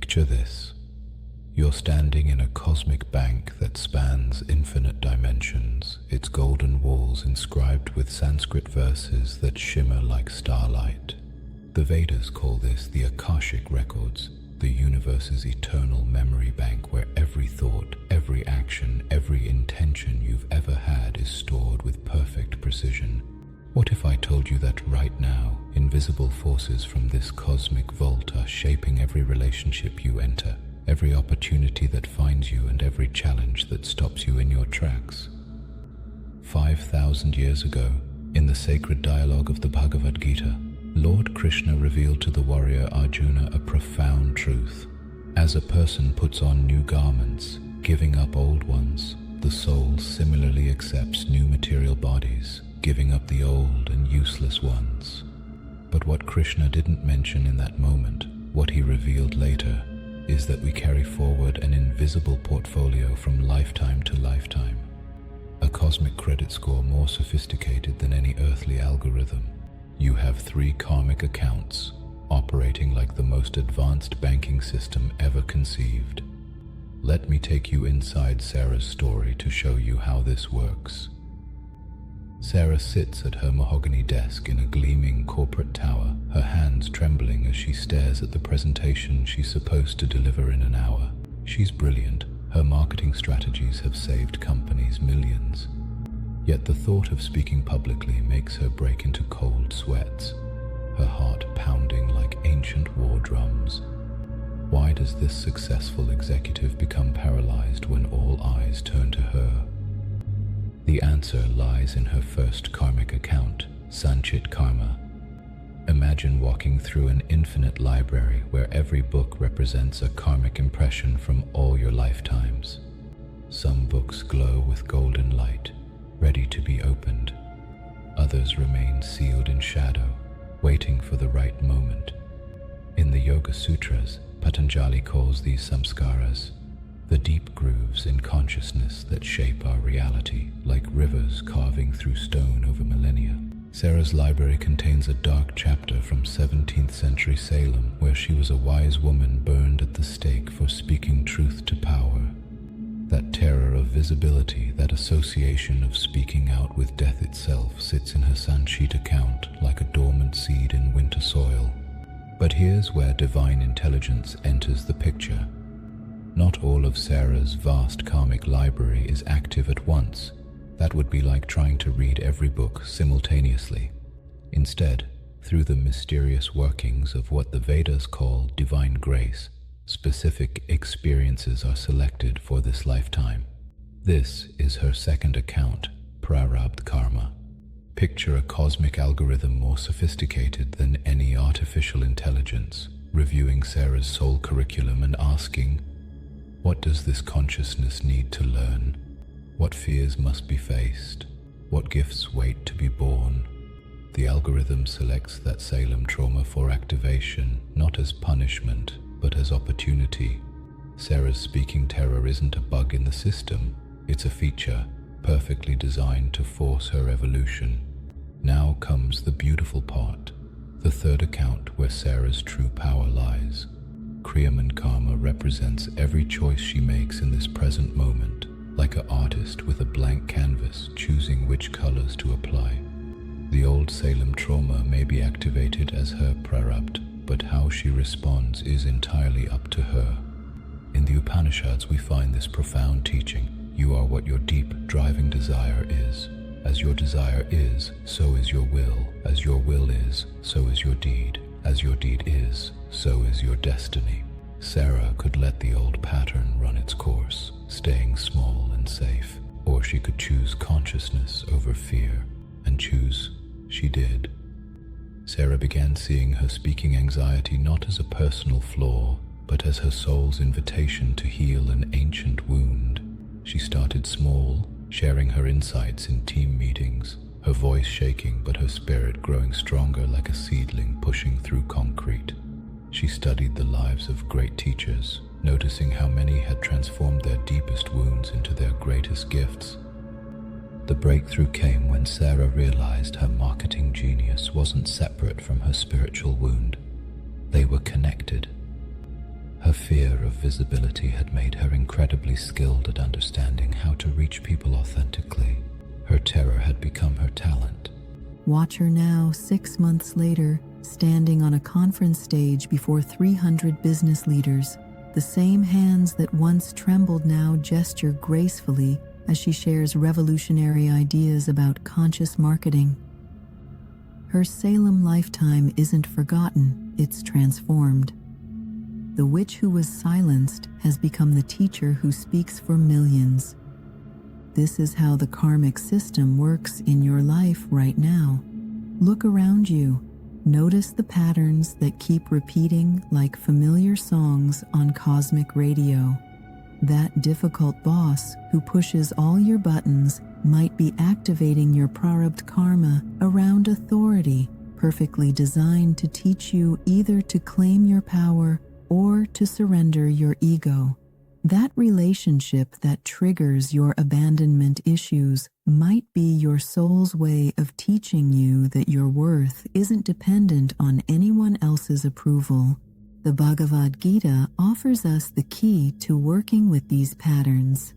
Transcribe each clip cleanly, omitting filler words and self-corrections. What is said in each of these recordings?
Picture this. You're standing in a cosmic bank that spans infinite dimensions, its golden walls inscribed with Sanskrit verses that shimmer like starlight. The Vedas call this the Akashic Records, the universe's eternal memory bank where every thought, every action, every intention you've ever had is stored with perfect precision. What if I told you that right now, invisible forces from this cosmic vault are shaping every relationship you enter, every opportunity that finds you, and every challenge that stops you in your tracks? 5,000 years ago, in the sacred dialogue of the Bhagavad Gita, Lord Krishna revealed to the warrior Arjuna a profound truth. As a person puts on new garments, giving up old ones, the soul similarly accepts new material bodies, giving up the old and useless ones. But what Krishna didn't mention in that moment, what he revealed later, is that we carry forward an invisible portfolio from lifetime to lifetime. A cosmic credit score more sophisticated than any earthly algorithm. You have 3 karmic accounts, operating like the most advanced banking system ever conceived. Let me take you inside Sarah's story to show you how this works. Sarah sits at her mahogany desk in a gleaming corporate tower, her hands trembling as she stares at the presentation she's supposed to deliver in an hour. She's brilliant. Her marketing strategies have saved companies millions. Yet the thought of speaking publicly makes her break into cold sweats, her heart pounding like ancient war drums. Why does this successful executive become paralyzed when all eyes turn to her? The answer lies in her first karmic account, Sanchit Karma. Imagine walking through an infinite library where every book represents a karmic impression from all your lifetimes. Some books glow with golden light, ready to be opened. Others remain sealed in shadow, waiting for the right moment. In the Yoga Sutras, Patanjali calls these samskaras the deep grooves in consciousness that shape our reality, like rivers carving through stone over millennia. Sarah's library contains a dark chapter from 17th century Salem, where she was a wise woman burned at the stake for speaking truth to power. That terror of visibility, that association of speaking out with death itself, sits in her Sanchit account like a dormant seed in winter soil. But here's where divine intelligence enters the picture. Not all of Sarah's vast karmic library is active at once. That would be like trying to read every book simultaneously. Instead, through the mysterious workings of what the Vedas call divine grace, specific experiences are selected for this lifetime. This is her second account, Prarabdh Karma. Picture a cosmic algorithm more sophisticated than any artificial intelligence, reviewing Sarah's soul curriculum and asking, what does this consciousness need to learn? What fears must be faced? What gifts wait to be born? The algorithm selects that Salem trauma for activation, not as punishment, but as opportunity. Sarah's speaking terror isn't a bug in the system, it's a feature, perfectly designed to force her evolution. Now comes the beautiful part, the third account where Sarah's true power lies. Kriyaman Karma represents every choice she makes in this present moment, like an artist with a blank canvas choosing which colors to apply. The old Salem trauma may be activated as her Prarabdh, but how she responds is entirely up to her. In the Upanishads we find this profound teaching: you are what your deep, driving desire is. As your desire is, so is your will. As your will is, so is your deed. As your deed is, so is your destiny. Sarah could let the old pattern run its course, staying small and safe, or she could choose consciousness over fear, and choose she did. Sarah began seeing her speaking anxiety not as a personal flaw, but as her soul's invitation to heal an ancient wound. She started small, sharing her insights in team meetings, her voice shaking but her spirit growing stronger like a seedling pushing through concrete. She studied the lives of great teachers, noticing how many had transformed their deepest wounds into their greatest gifts. The breakthrough came when Sarah realized her marketing genius wasn't separate from her spiritual wound. They were connected. Her fear of visibility had made her incredibly skilled at understanding how to reach people authentically. Her terror had become her talent. Watch her now, 6 months later, standing on a conference stage before 300 business leaders. The same hands that once trembled now gesture gracefully as she shares revolutionary ideas about conscious marketing. Her Salem lifetime isn't forgotten, it's transformed. The witch who was silenced has become the teacher who speaks for millions. This is how the karmic system works in your life right now. Look around you. Notice the patterns that keep repeating like familiar songs on cosmic radio. That difficult boss who pushes all your buttons might be activating your Prarabdh Karma around authority, perfectly designed to teach you either to claim your power or to surrender your ego. That relationship that triggers your abandonment issues might be your soul's way of teaching you that your worth isn't dependent on anyone else's approval. The Bhagavad Gita offers us the key to working with these patterns.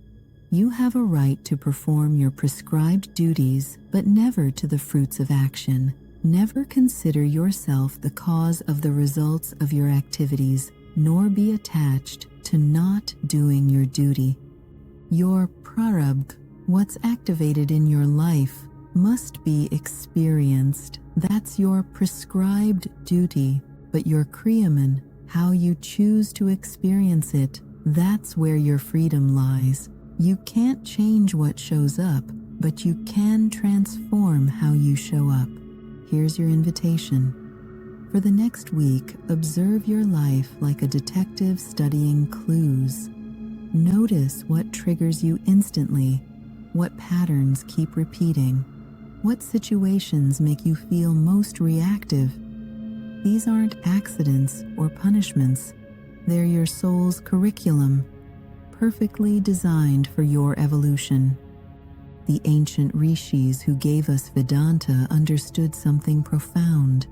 You have a right to perform your prescribed duties, but never to the fruits of action. Never consider yourself the cause of the results of your activities, nor be attached to not doing your duty. Your Prarabdh, what's activated in your life, must be experienced. That's your prescribed duty. But your Kriyaman, how you choose to experience it, that's where your freedom lies. You can't change what shows up, but you can transform how you show up. Here's your invitation. For the next week, observe your life like a detective studying clues. Notice what triggers you instantly, what patterns keep repeating, what situations make you feel most reactive. These aren't accidents or punishments. They're your soul's curriculum, perfectly designed for your evolution. The ancient rishis who gave us Vedanta understood something profound.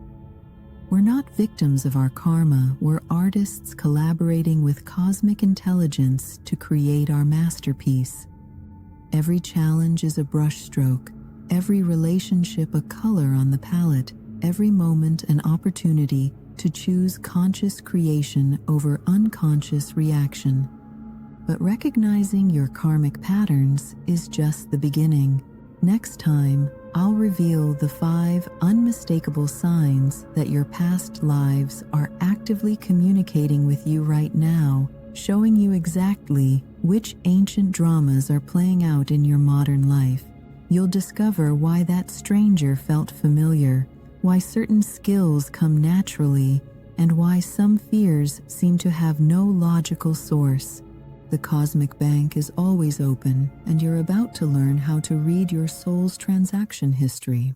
We're not victims of our karma, we're artists collaborating with cosmic intelligence to create our masterpiece. Every challenge is a brushstroke, every relationship a color on the palette, every moment an opportunity to choose conscious creation over unconscious reaction. But recognizing your karmic patterns is just the beginning. Next time, I'll reveal the 5 unmistakable signs that your past lives are actively communicating with you right now, showing you exactly which ancient dramas are playing out in your modern life. You'll discover why that stranger felt familiar, why certain skills come naturally, and why some fears seem to have no logical source. The cosmic bank is always open, and you're about to learn how to read your soul's transaction history.